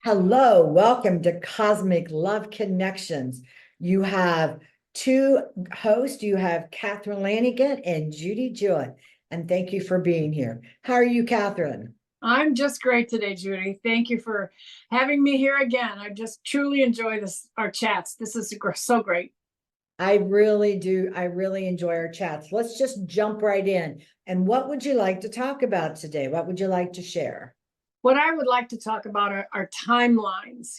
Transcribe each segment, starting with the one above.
Hello, welcome to Cosmic Love Connections. You have two hosts. You have Catherine Lanigan and Judy Jewett. And thank you for being here. How are you, Catherine? I'm just great today, Judy. Thank you for having me here again. I just truly enjoy our chats. This is so great. I really do. I really enjoy our chats. Let's just jump right in. And what would you like to talk about today? What would you like to share? What I would like to talk about are timelines.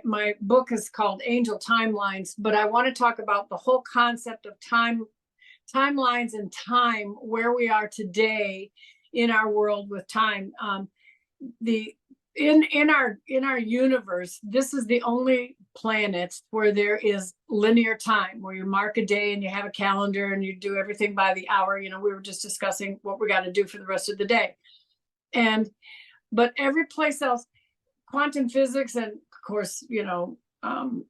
My book is called Angel Timelines, but I want to talk about the whole concept of timelines and time, where we are today in our world with time. In our universe, this is the only planet where there is linear time, where you mark a day and you have a calendar and you do everything by the hour. We were just discussing what we got to do for the rest of the day. But every place else, quantum physics and of course,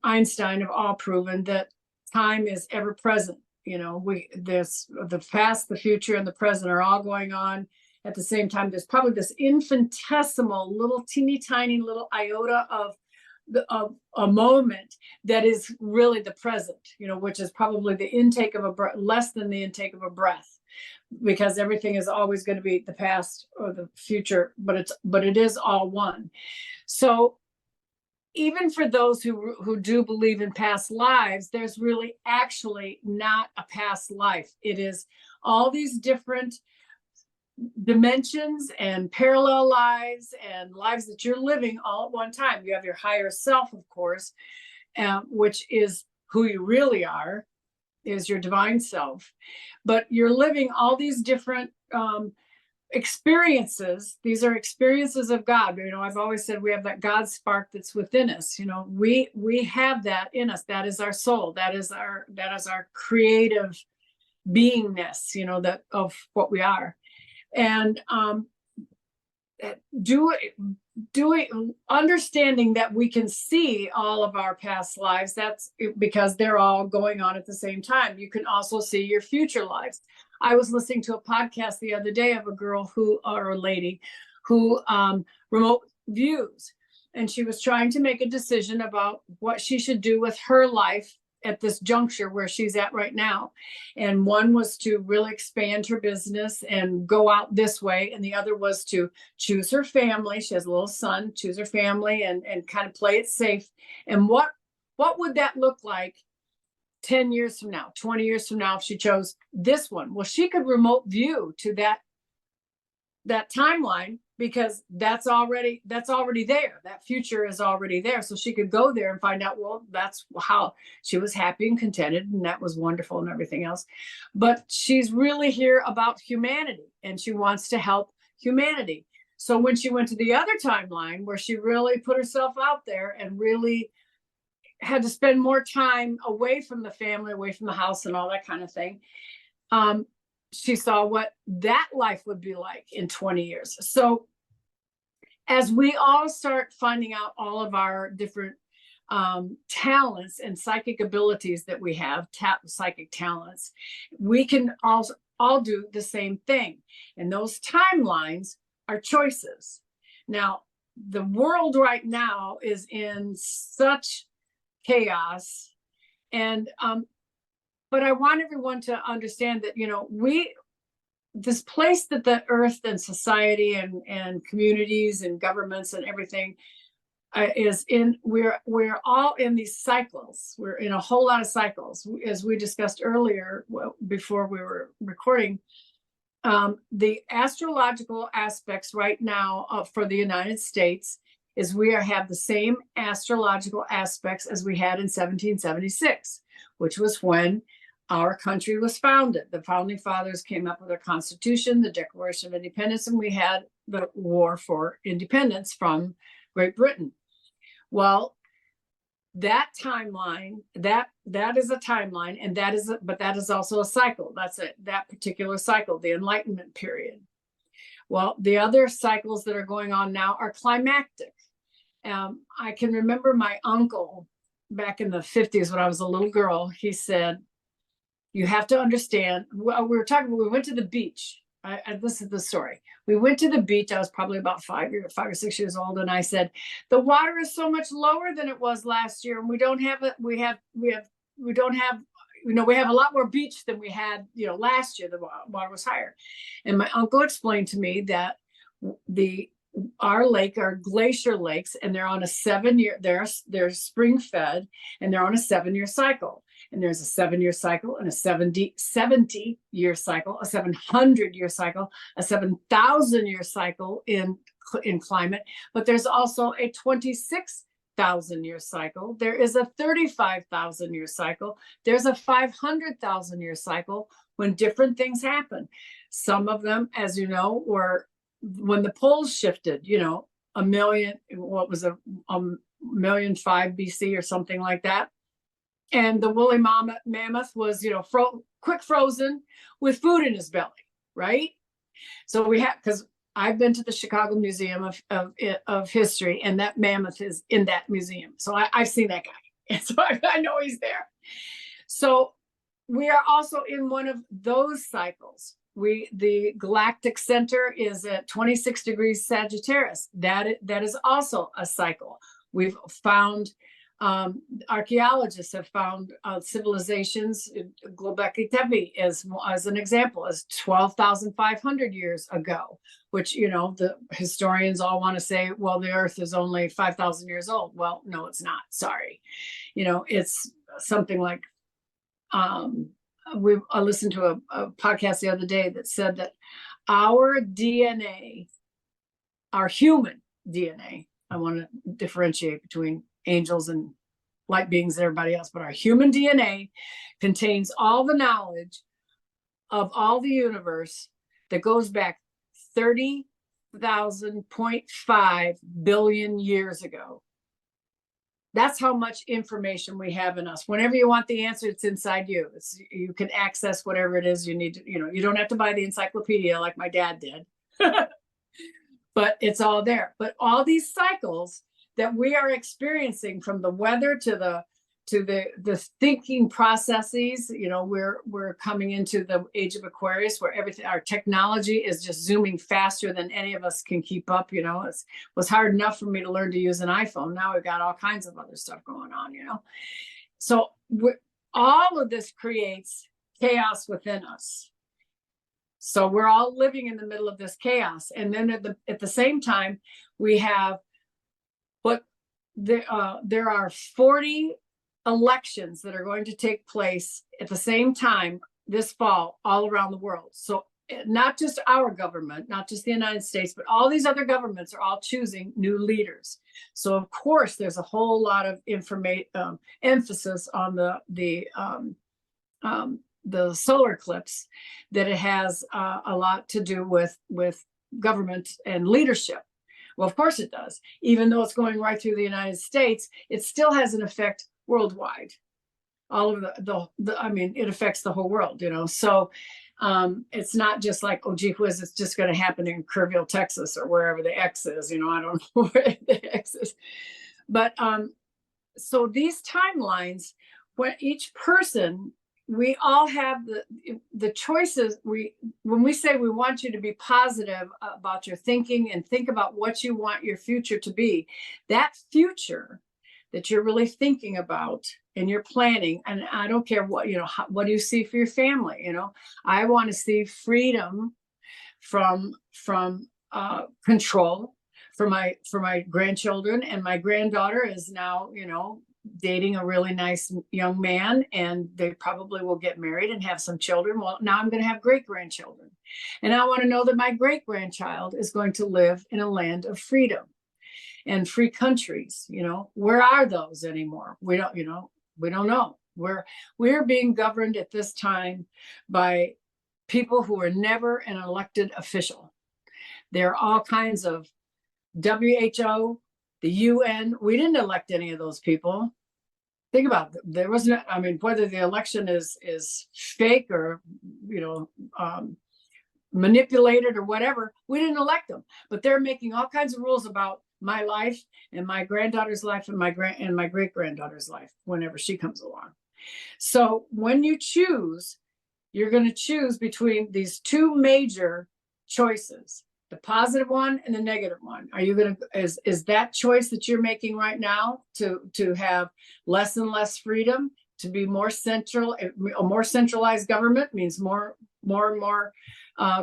Einstein have all proven that time is ever present. There's the past, the future, and the present are all going on at the same time. There's probably this infinitesimal little teeny tiny little iota of a moment that is really the present, which is probably the intake of a breath, less than the intake of a breath, because everything is always going to be the past or the future, but it is all one. So even for those who do believe in past lives, there's really actually not a past life. It is all these different dimensions and parallel lives and lives that you're living all at one time. You have your higher self, of course, which is who you really are, is your divine self. But you're living all these different experiences. These are experiences of God. I've always said we have that God spark that's within us. We have that in us. That is our soul. That is our creative beingness, that of what we are. And understanding that we can see all of our past lives, that's because they're all going on at the same time. You can also see your future lives. I was listening to a podcast the other day of a lady who remote views, and she was trying to make a decision about what she should do with her life at this juncture where she's at right now. And one was to really expand her business and go out this way. And the other was to choose her family. She has a little son, choose her family and kind of play it safe. And what would that look like 10 years from now, 20 years from now, if she chose this one? Well, she could remote view to that timeline, because that's already there. That future is already there. So she could go there and find out, well, that's how she was happy and contented, and that was wonderful and everything else. But she's really here about humanity, and she wants to help humanity. So when she went to the other timeline, where she really put herself out there and really had to spend more time away from the family, away from the house and all that kind of thing, she saw what that life would be like in 20 years. So as we all start finding out all of our different talents and psychic abilities that we have, psychic talents, we can all do the same thing. And those timelines are choices. Now, the world right now is in such chaos, and but I want everyone to understand that, this place that the earth and society and communities and governments and everything is in, we're all in these cycles. We're in a whole lot of cycles. As we discussed earlier, before we were recording, the astrological aspects right now for the United States is we have the same astrological aspects as we had in 1776, which was when our country was founded. The founding fathers came up with our Constitution, the Declaration of Independence, and we had the War for Independence from Great Britain. Well, that timeline, that is a timeline, and but that is also a cycle. That's that particular cycle, the Enlightenment period. Well, the other cycles that are going on now are climactic. I can remember my uncle back in the 50s when I was a little girl. He said, you have to understand, we went to the beach this is the story. We went to the beach. I was probably about 5 or 6 years old, and I said, "The water is so much lower than it was last year, and we don't have it. We don't have, we have a lot more beach than we had, last year. The water was higher." And my uncle explained to me that our lake are glacier lakes, and they're on a 7-year. They're spring fed, and they're on a 7-year cycle. And there's a 7-year cycle, and a 70-year cycle, a 700-year cycle, a 7,000-year cycle in climate. But there's also a 26,000-year cycle. There is a 35,000-year cycle. There's a 500,000-year cycle when different things happen. Some of them, as you know, were when the poles shifted. A million. What was a 1,000,005 BC or something like that. And the woolly mammoth was, quick frozen with food in his belly, right? So because I've been to the Chicago Museum of History, and that mammoth is in that museum. So I've seen that guy, and so I know he's there. So we are also in one of those cycles. The galactic center is at 26 degrees Sagittarius. That is also a cycle. We've found. Archaeologists have found civilizations. Göbekli Tepe as an example, is 12,500 years ago, which the historians all want to say, well, the Earth is only 5,000 years old. Well, no, it's not. Sorry, it's something like I listened to a podcast the other day that said that our DNA, our human DNA, I want to differentiate between angels and light beings and everybody else, but our human DNA contains all the knowledge of all the universe that goes back 30,000.5 billion years ago. That's how much information we have in us. Whenever you want the answer, it's inside you. You can access whatever it is you need to, you don't have to buy the encyclopedia like my dad did, but it's all there. But all these cycles that we are experiencing, from the weather to the thinking processes, we're coming into the age of Aquarius, where our technology is just zooming faster than any of us can keep up. It was hard enough for me to learn to use an iPhone. Now we've got all kinds of other stuff going on. So all of this creates chaos within us. So we're all living in the middle of this chaos, and then at the same time, we have. But there are 40 elections that are going to take place at the same time this fall all around the world. So not just our government, not just the United States, but all these other governments are all choosing new leaders. So of course, there's a whole lot of emphasis on the solar eclipse, that it has a lot to do with government and leadership. Well, of course it does. Even though it's going right through the United States, it still has an effect worldwide. All of it affects the whole world, So it's not just like, oh, gee whiz, it's just going to happen in Kerrville, Texas, or wherever the X is. I don't know where the X is. But so these timelines, when each person, we all have the choices. When we say we want you to be positive about your thinking and think about what you want your future to be, that future that you're really thinking about and you're planning, and I don't care what, what do you see for your family? I want to see freedom from control for my grandchildren, and my granddaughter is now, dating a really nice young man, and they probably will get married and have some children. Well, now I'm going to have great-grandchildren. And I want to know that my great-grandchild is going to live in a land of freedom and free countries. Where are those anymore? We don't know. We're being governed at this time by people who are never an elected official. There are all kinds of WHO, the UN. We didn't elect any of those people. Think about it. There wasn't. Whether the election is fake or manipulated or whatever, we didn't elect them. But they're making all kinds of rules about my life and my granddaughter's life and my great granddaughter's life whenever she comes along. So when you choose, you're going to choose between these two major choices, the positive one and the negative one. Are you going to, is that choice that you're making right now to have less and less freedom, to be more central? A more centralized government means more and more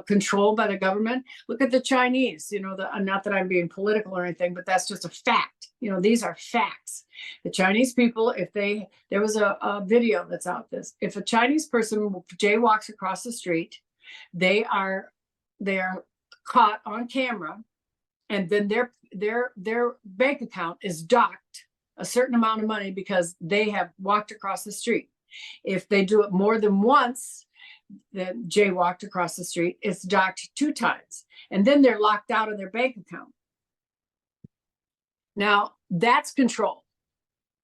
controlled by the government. Look at the Chinese, not that I'm being political or anything, but that's just a fact. These are facts. The Chinese people, there was a video that's out this, if a Chinese person jaywalks across the street, they are caught on camera, and then their bank account is docked a certain amount of money because they have walked across the street. If they do it more than once, then jaywalked across the street, it's docked 2 times, and then they're locked out of their bank account. Now that's control,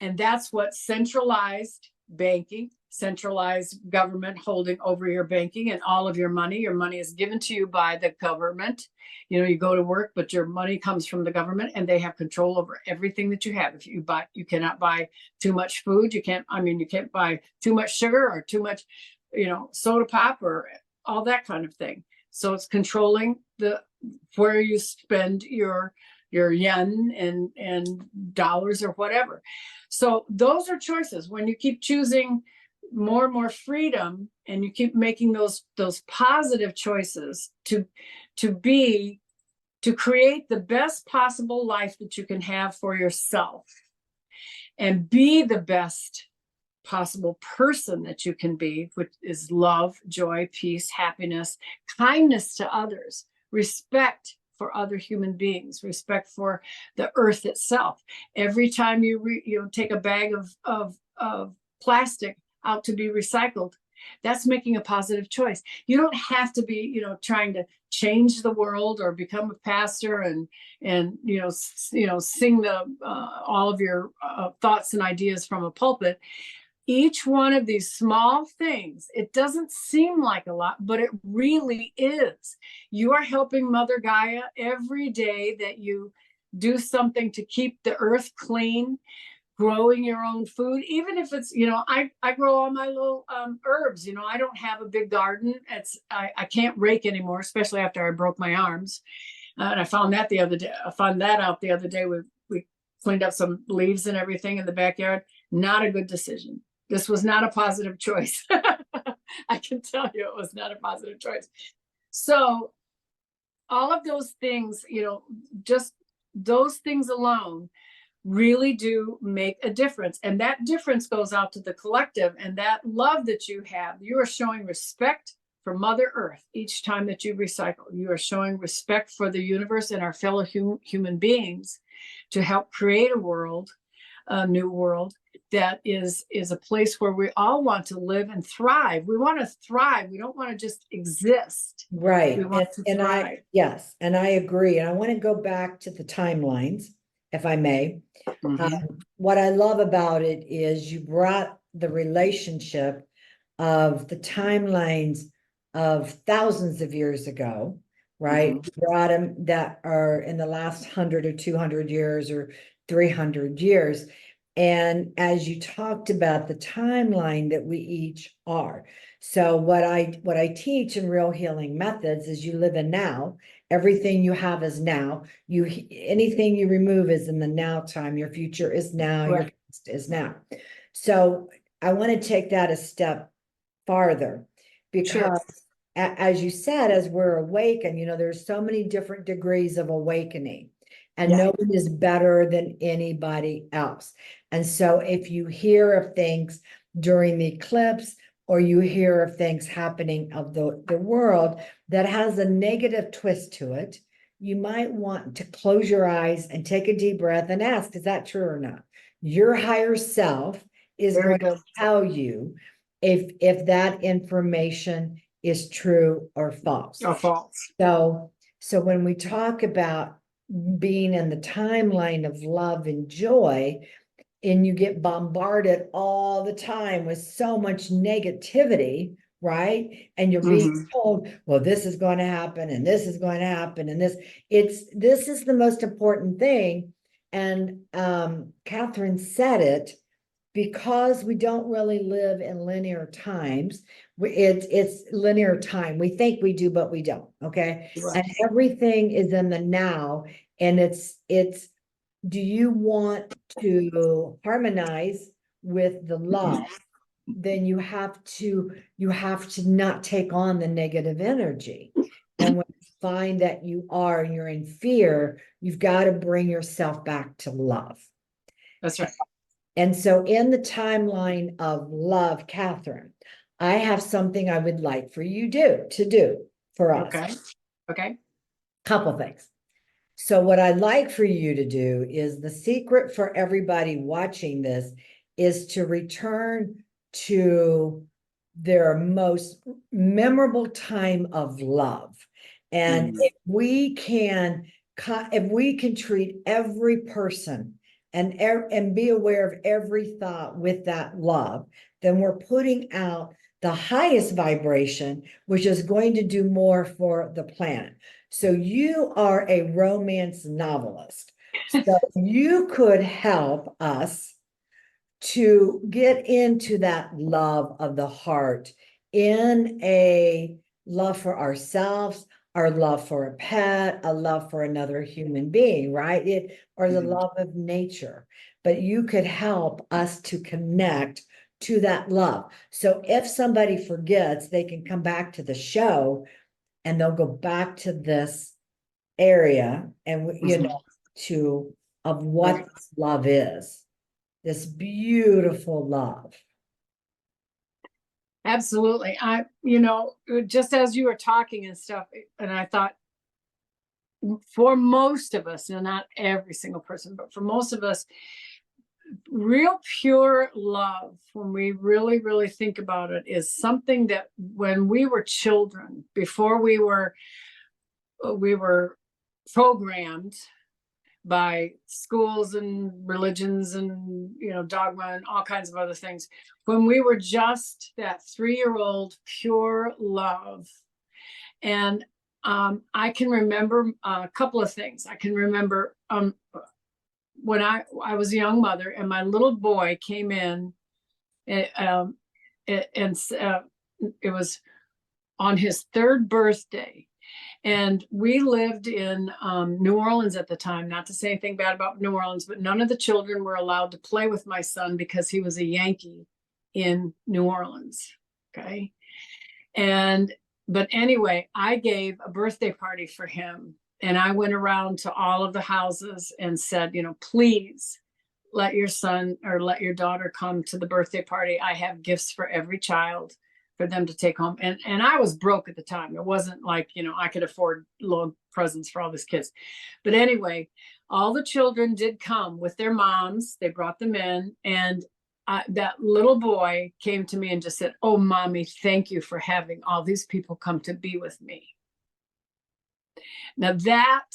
and that's what centralized banking, centralized government holding over your banking and all of your money. Your money is given to you by the government. You go to work, but your money comes from the government, and they have control over everything that you have. If you buy, you cannot buy too much food. You can't buy too much sugar or too much, soda pop or all that kind of thing. So it's controlling where you spend your yen and dollars or whatever. So those are choices. When you keep choosing more and more freedom, and you keep making those positive choices to create the best possible life that you can have for yourself, and be the best possible person that you can be, which is love, joy, peace, happiness, kindness to others, respect for other human beings, respect for the earth itself. Every time you take a bag of plastic out to be recycled, that's making a positive choice. You don't have to be, trying to change the world or become a pastor and sing all of your thoughts and ideas from a pulpit. Each one of these small things, it doesn't seem like a lot, but it really is. You are helping Mother Gaia every day that you do something to keep the earth clean, growing your own food, even if it's, I grow all my little herbs. I don't have a big garden. I can't rake anymore, especially after I broke my arms. And I found that out the other day. We cleaned up some leaves and everything in the backyard. Not a good decision. This was not a positive choice. I can tell you it was not a positive choice. So all of those things, just those things alone really do make a difference. And that difference goes out to the collective, and that love that you have. You are showing respect for Mother Earth each time that you recycle. You are showing respect for the universe and our fellow human beings to help create a new world that is a place where we all want to live and thrive. We want to thrive. We don't want to just exist. Right. We want to thrive. Yes, and I agree. And I want to go back to the timelines, if I may. What I love about it is you brought the relationship of the timelines of thousands of years ago, right? You brought them that are in the last 100 or 200 years or 300 years. And as you talked about the timeline that we each are. So what I teach in Real Healing Methods is you live in now. Everything you have is now. Anything you remove is in the now time. Your future is now. Right. Your past is now. So I want to take that a step farther, because as you said, as we're awakened, there's so many different degrees of awakening, and no one is better than anybody else. And so if you hear of things during the eclipse, or you hear of things happening of the world that has a negative twist to it, you might want to close your eyes and take a deep breath and ask, is that true or not? Your higher self is going to tell you if that information is true or false. So when we talk about being in the timeline of love and joy, and you get bombarded all the time with so much negativity, right? And you're being told, well, this is going to happen, and this is going to happen, and this is the most important thing. And Catherine said it, because we don't really live in linear times, it's linear time. We think we do, but we don't. Okay. Right. And everything is in the now. And do you want to harmonize with the love? Then you have to not take on the negative energy. And when you find that you're in fear, you've got to bring yourself back to love. That's right. And so in the timeline of love, Catherine, I have something I would like for you to do for us. Okay. Okay. Couple things. So what I'd like for you to do is, the secret for everybody watching this is to return to their most memorable time of love. And if we can treat every person and be aware of every thought with that love, then we're putting out the highest vibration, which is going to do more for the planet. So you are a romance novelist. So you could help us to get into that love of the heart, in a love for ourselves, our love for a pet, a love for another human being, right? Or the love of nature. But you could help us to connect to that love. So if somebody forgets, they can come back to the show and they'll go back to this area and, of what this love is, this beautiful love. Absolutely. Just as you were talking and stuff, and I thought, for most of us, and not every single person, but for most of us, real pure love, when we really, really think about it, is something that when we were children, before we were programmed by schools and religions and dogma and all kinds of other things, when we were just that 3-year-old pure love. And I can remember a couple of things. I can remember when I was a young mother, and my little boy came in, and it was on his 3rd birthday. And we lived in New Orleans at the time. Not to say anything bad about New Orleans, but none of the children were allowed to play with my son because he was a Yankee in New Orleans. Okay. But anyway, I gave a birthday party for him. And I went around to all of the houses and said, please let your son or let your daughter come to the birthday party. I have gifts for every child for them to take home. And I was broke at the time. It wasn't like, I could afford little presents for all these kids. But anyway, all the children did come with their moms. They brought them in. And that little boy came to me and just said, "Oh, Mommy, thank you for having all these people come to be with me." Now that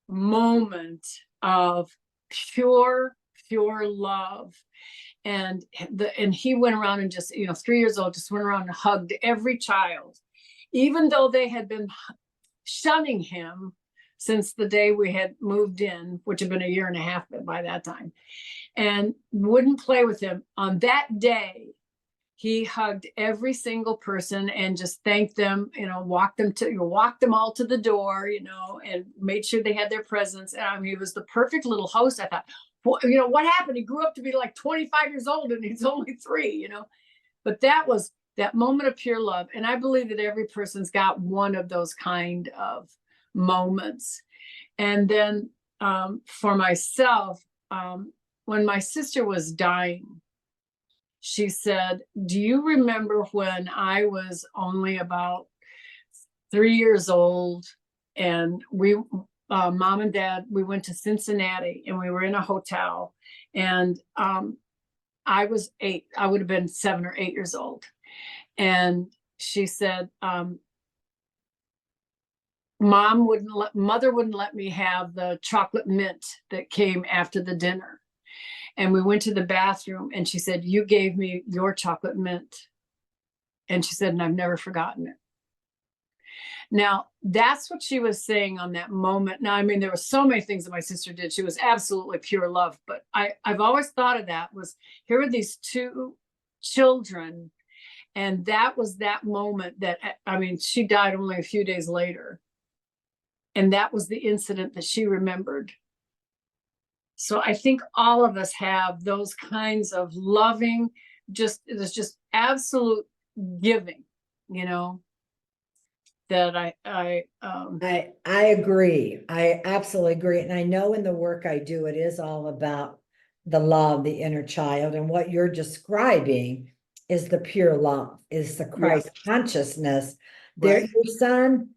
moment of pure love, and he went around and just 3 years old, just went around and hugged every child, even though they had been shunning him since the day we had moved in, which had been 1.5 years by that time, and wouldn't play with him. On that day, he hugged every single person and just thanked them, walked them all to the door, and made sure they had their presents. And he was the perfect little host. I thought, well, what happened? He grew up to be like 25 years old and he's only 3, But that was that moment of pure love. And I believe that every person's got one of those kind of moments. And then for myself, when my sister was dying, she said, "Do you remember when I was only about 3 years old and we, Mom and Dad, we went to Cincinnati and we were in a hotel, and I was 8. I would have been 7 or 8 years old." And she said, Mother wouldn't let me have the chocolate mint that came after the dinner. And we went to the bathroom and she said, "You gave me your chocolate mint." And she said, "And I've never forgotten it." Now, that's what she was saying on that moment. Now, I mean, there were so many things that my sister did. She was absolutely pure love, but I've always thought of that was, here were these two children, and that was that moment that, I mean, she died only a few days later, and that was the incident that she remembered. So I think all of us have those kinds of loving, there's just absolute giving, you know, that I agree. I absolutely agree. And I know in the work I do, it is all about the love, the inner child. And what you're describing is the pure love, is the Christ consciousness. There, right. your son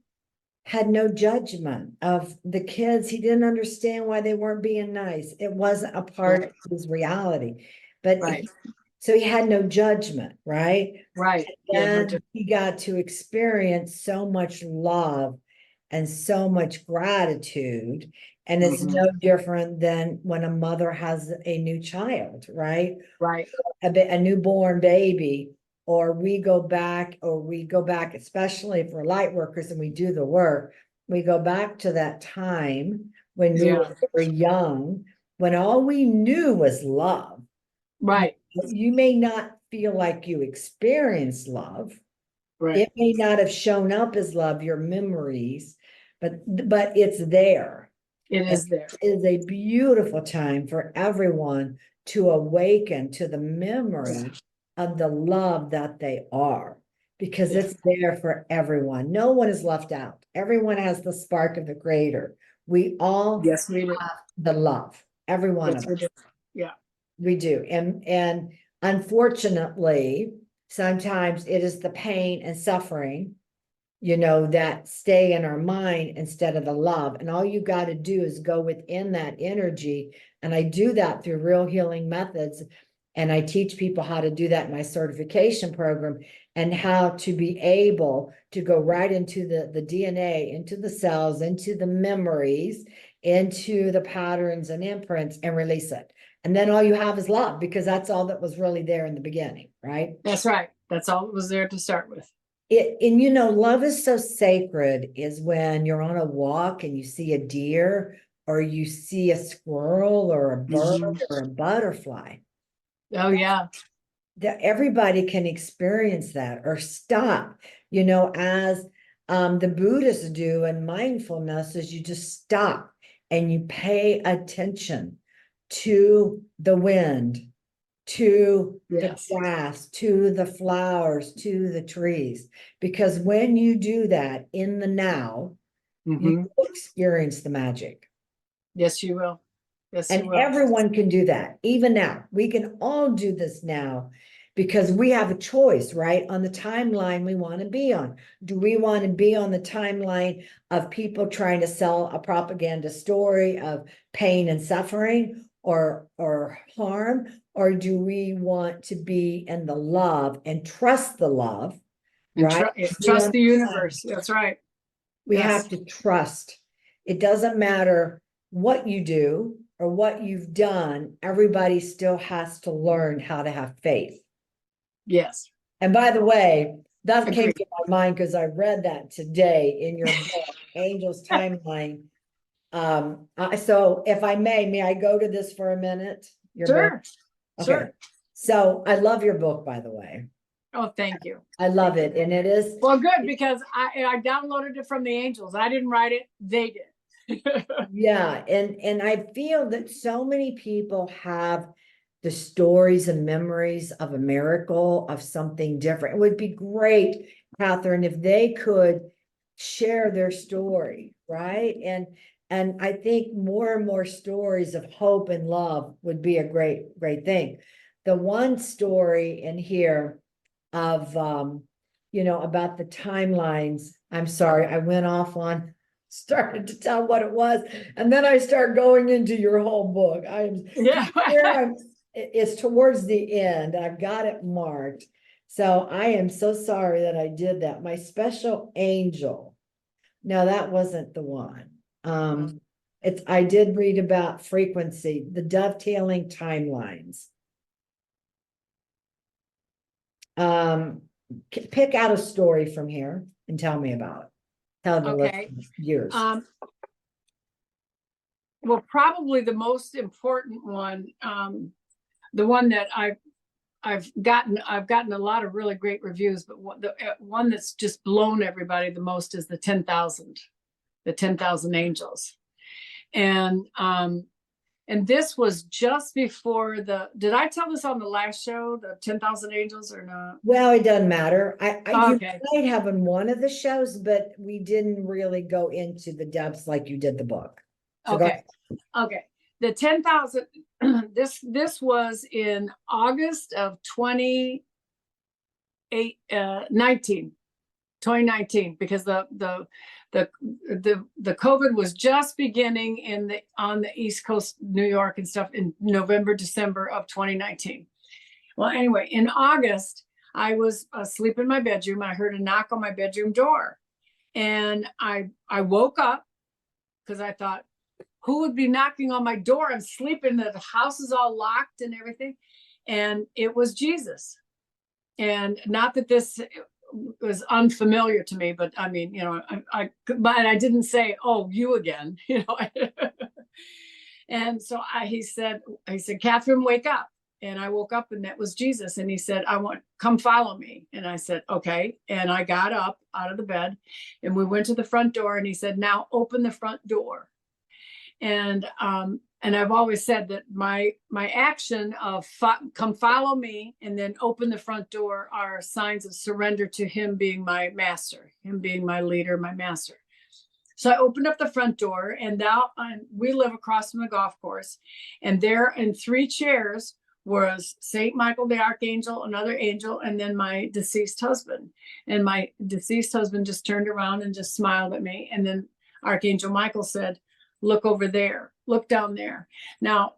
had no judgment of the kids. He didn't understand why they weren't being nice. It wasn't a part of his reality. But Right. so he had no judgment, right? Right. And he got to experience so much love and so much gratitude. And it's no different than when a mother has a new child, right? Right. A newborn baby, or we go back, especially if we're light workers and we do the work, we go back to that time when we were young, when all we knew was love. Right. You may not feel like you experienced love. Right. It may not have shown up as love, your memories, but it's there. It is there. It is a beautiful time for everyone to awaken to the memory of the love that they are, because it's there for everyone. No one is left out. Everyone has the spark of the creator. We all Yes, we do. have the love. Every one Yes, of we us. do. Yeah. We do. And unfortunately, sometimes it is the pain and suffering, that stay in our mind instead of the love. And all you got to do is go within that energy. And I do that through real healing methods. And I teach people how to do that in my certification program, and how to be able to go right into the DNA, into the cells, into the memories, into the patterns and imprints, and release it. And then all you have is love, because that's all that was really there in the beginning, right? That's right. That's all that was there to start with. And love is so sacred, is when you're on a walk and you see a deer, or you see a squirrel or a bird or a butterfly. Oh, yeah. That everybody can experience that, or stop, as the Buddhists do in mindfulness, is you just stop and you pay attention to the wind, to the grass, to the flowers, to the trees. Because when you do that in the now, you will experience the magic. Yes, you will. Yes, you And will. everyone can do that, even now. We can all do this now, because we have a choice, right? On the timeline we want to be on. Do we want to be on the timeline of people trying to sell a propaganda story of pain and suffering, or harm? Or do we want to be in the love and trust the love, right? Trust the universe. That's right. We have to trust. It doesn't matter what you do or what you've done. Everybody still has to learn how to have faith. Yes. And by the way, that came to my mind because I read that today in your book, Angel's Timeline. So if I may I go to this for a minute? Your book? Okay. Sure. So I love your book, by the way. Oh, thank you. I love it. And it is, well, good, because I downloaded it from the angels. I didn't write it, they did. yeah. And I feel that so many people have the stories and memories of a miracle, of something different. It would be great, Catherine, if they could share their story, right? And I think more and more stories of hope and love would be a great thing. The one story in here of about the timelines, I'm sorry, I went off on, started to tell what it was, and then I start going into your whole book. It's towards the end. I've got it marked. So I am so sorry that I did that. My special angel. No, that wasn't the one. I did read about frequency, the dovetailing timelines. Pick out a story from here and tell me about it. Tell the Okay. listeners, yours. Well, probably the most important one, the one that I've gotten a lot of really great reviews, but the one that's just blown everybody the most is the 10,000 angels. And this was just before did I tell this on the last show, the 10,000 angels, or not? Well, it doesn't matter. You Okay. might have in one of the shows, but we didn't really go into the depths like you did the book. So Okay. Okay. The 10,000, this was in August of 2019, because the COVID was just beginning on the East Coast, New York and stuff, in November, December of 2019. Well, anyway, in August, I was asleep in my bedroom. I heard a knock on my bedroom door, and I woke up because I thought, who would be knocking on my door? I'm sleeping, the house is all locked and everything. And it was Jesus. And not that this was unfamiliar to me, but I mean, but I didn't say, oh, you again, And so he said, Catherine, wake up. And I woke up, and that was Jesus. And he said, come follow me. And I said, okay. And I got up out of the bed, and we went to the front door, and he said, now open the front door. And I've always said that my action of come follow me and then open the front door are signs of surrender to him being my master, him being my leader, my master. So I opened up the front door, and now we live across from the golf course, and there in 3 chairs was Saint Michael the Archangel, another angel, and then my deceased husband. And my deceased husband just turned around and just smiled at me. And then Archangel Michael said, look over there, look down there. Now,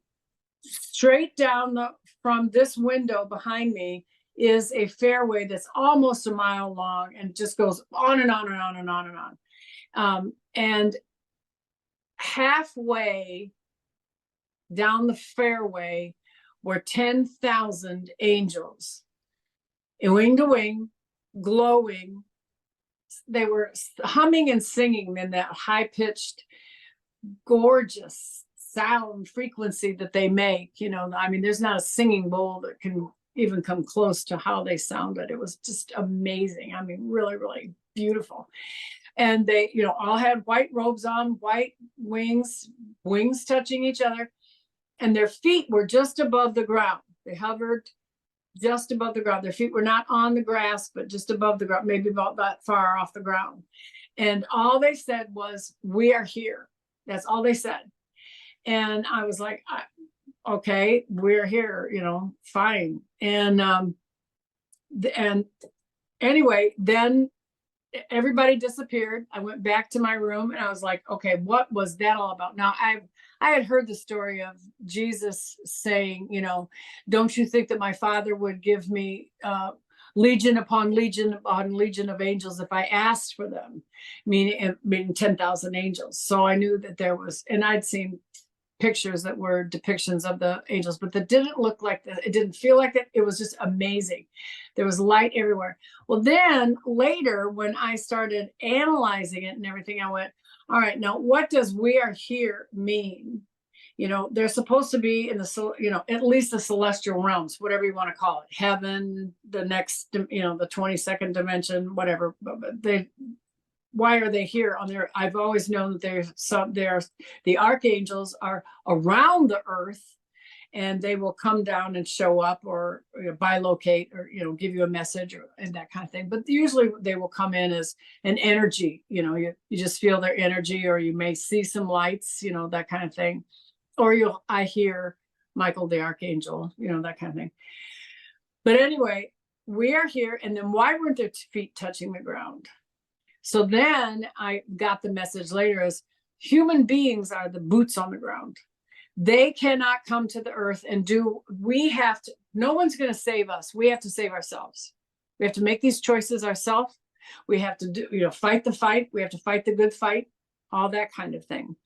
straight down from this window behind me is a fairway that's almost a mile long and just goes on and on and on and on and on. And halfway down the fairway were 10,000 angels, wing to wing, glowing. They were humming and singing in that high-pitched, gorgeous sound frequency that they make. I mean, there's not a singing bowl that can even come close to how they sounded. It was just amazing. I mean, really, really beautiful. And they, all had white robes on, white wings touching each other, and their feet were just above the ground. They hovered just above the ground. Their feet were not on the grass, but just above the ground, maybe about that far off the ground. And all they said was, we are here. That's all they said. And I was like, okay, we're here, fine. And anyway, then everybody disappeared. I went back to my room, and I was like, okay, what was that all about? Now, I had heard the story of Jesus saying, don't you think that my Father would give me legion upon legion upon legion of angels if I asked for them, meaning 10,000 angels. So I knew that there was, and I'd seen pictures that were depictions of the angels, but that didn't look like that. It didn't feel like it. It was just amazing. There was light everywhere. Well, then later, when I started analyzing it and everything, I went, all right, now what does we are here mean? They're supposed to be in the, at least the celestial realms, whatever you want to call it, heaven, the next, the 22nd dimension, whatever. But why are they here on there? I've always known that the archangels are around the earth, and they will come down and show up, or bilocate, or give you a message, and that kind of thing. But usually they will come in as an energy. You just feel their energy, or you may see some lights, that kind of thing. Or I hear Michael the Archangel, that kind of thing. But anyway, we are here. And then why weren't their feet touching the ground? So then I got the message later as human beings are the boots on the ground. They cannot come to the earth and no one's going to save us. We have to save ourselves. We have to make these choices ourselves. We have to fight the fight. We have to fight the good fight, all that kind of thing.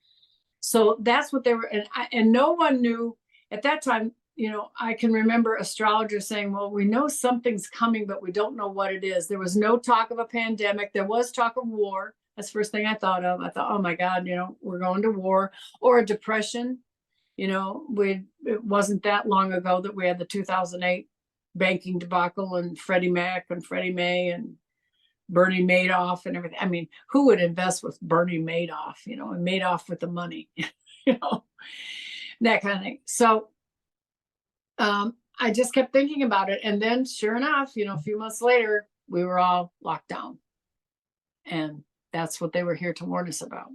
So that's what they were. And no one knew at that time. I can remember astrologers saying, well, we know something's coming, but we don't know what it is. There was no talk of a pandemic. There was talk of war, That's the first thing I thought of. I thought, oh my God, we're going to war or a depression. It wasn't that long ago that we had the 2008 banking debacle and Freddie Mac and Freddie Mae and Bernie Madoff and everything. I mean, who would invest with Bernie Madoff, and Madoff with the money, that kind of thing. So I just kept thinking about it. And then sure enough, a few months later, we were all locked down. And that's what they were here to warn us about.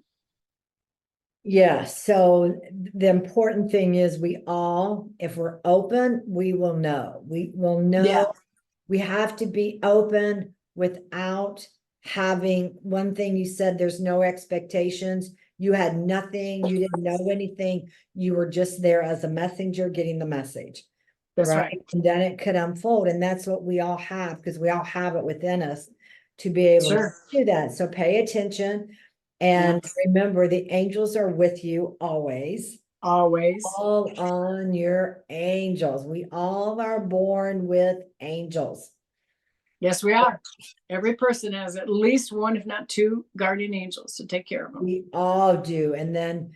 Yeah, so the important thing is if we're open, we will know. We will know. Yeah. We have to be open without having, one thing you said, there's no expectations. You had nothing, you didn't know anything. You were just there as a messenger getting the message. That's right. And then it could unfold. And that's what we all have, because we all have it within us to be able to do that. So pay attention. And remember, the angels are with you always. Always. All on your angels. We all are born with angels. Yes, we are. Every person has at least one, if not two, guardian angels to take care of them. We all do. And then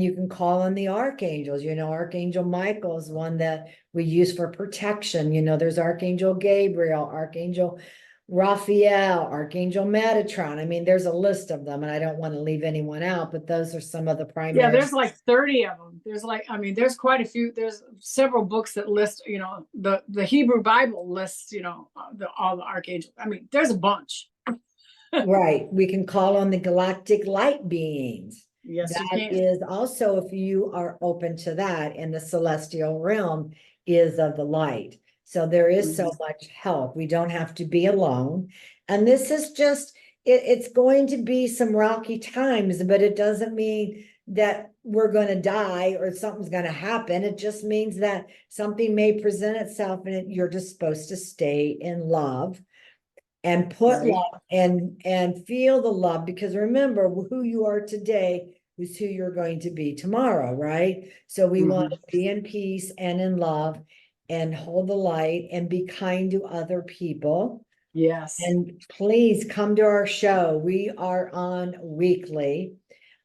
you can call on the archangels. Archangel Michael is one that we use for protection. There's Archangel Gabriel, Archangel Raphael, Archangel Metatron. I mean, there's a list of them, and I don't want to leave anyone out, but those are some of the primary. Yeah, there's like 30 of them. There's quite a few. There's several books that list, the Hebrew Bible lists, all the archangels. I mean, there's a bunch. Right. We can call on the galactic light beings. Yes, that is also, if you are open to that, in the celestial realm is of the light. So there is so much help. We don't have to be alone. And this is just, it's going to be some rocky times, but it doesn't mean that we're going to die or something's going to happen. It just means that something may present itself, and you're just supposed to stay in love and put love and feel the love, because remember, who you are today is who you're going to be tomorrow, right? So we want to be in peace and in love and hold the light and be kind to other people. Yes. And please come to our show. We are on weekly.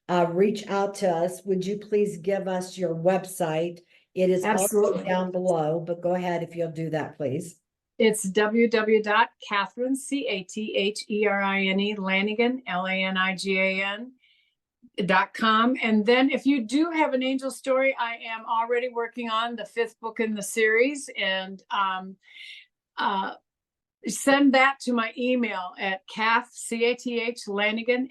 Reach out to us. Would you please give us your website? It is also down below, but go ahead if you'll do that, please. It's www.Catherine, CATHERINE, Lanigan, LANIGAN.com. And then if you do have an angel story, I am already working on the 5th book in the series, and send that to my email at Lanigan, LANIGAN,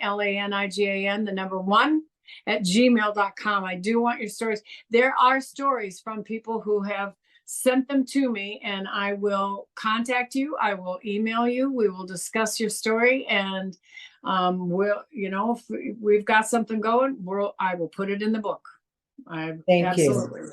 1 @gmail.com. I do want your stories. There are stories from people who have sent them to me, and I will contact you. I will email you. We will discuss your story, and if we've got something going, I will put it in the book. Thank you.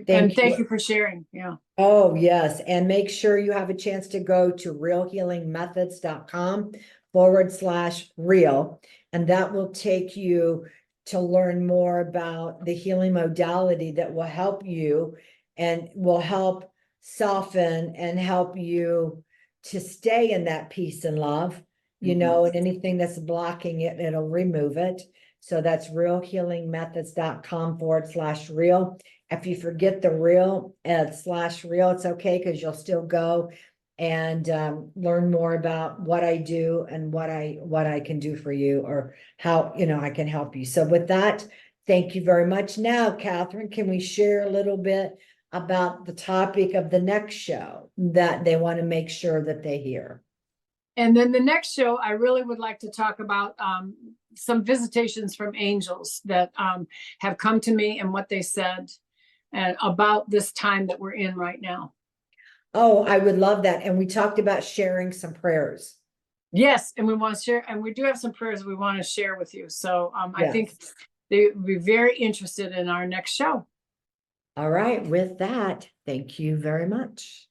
Thank you for sharing. Yeah. Oh, yes. And make sure you have a chance to go to realhealingmethods.com/real. And that will take you to learn more about the healing modality that will help you and will help soften and help you to stay in that peace and love, and anything that's blocking it, it'll remove it. So that's realhealingmethods.com/real. If you forget the real /real, it's okay, because you'll still go and learn more about what I do and what I can do for you, or how I can help you. So with that, thank you very much. Now, Catherine, can we share a little bit about the topic of the next show that they want to make sure that they hear? And then the next show, I really would like to talk about some visitations from angels that have come to me and what they said about this time that we're in right now. Oh, I would love that. And we talked about sharing some prayers. Yes, and we want to share, and we do have some prayers we want to share with you. So I think they would be very interested in our next show. All right. With that, thank you very much.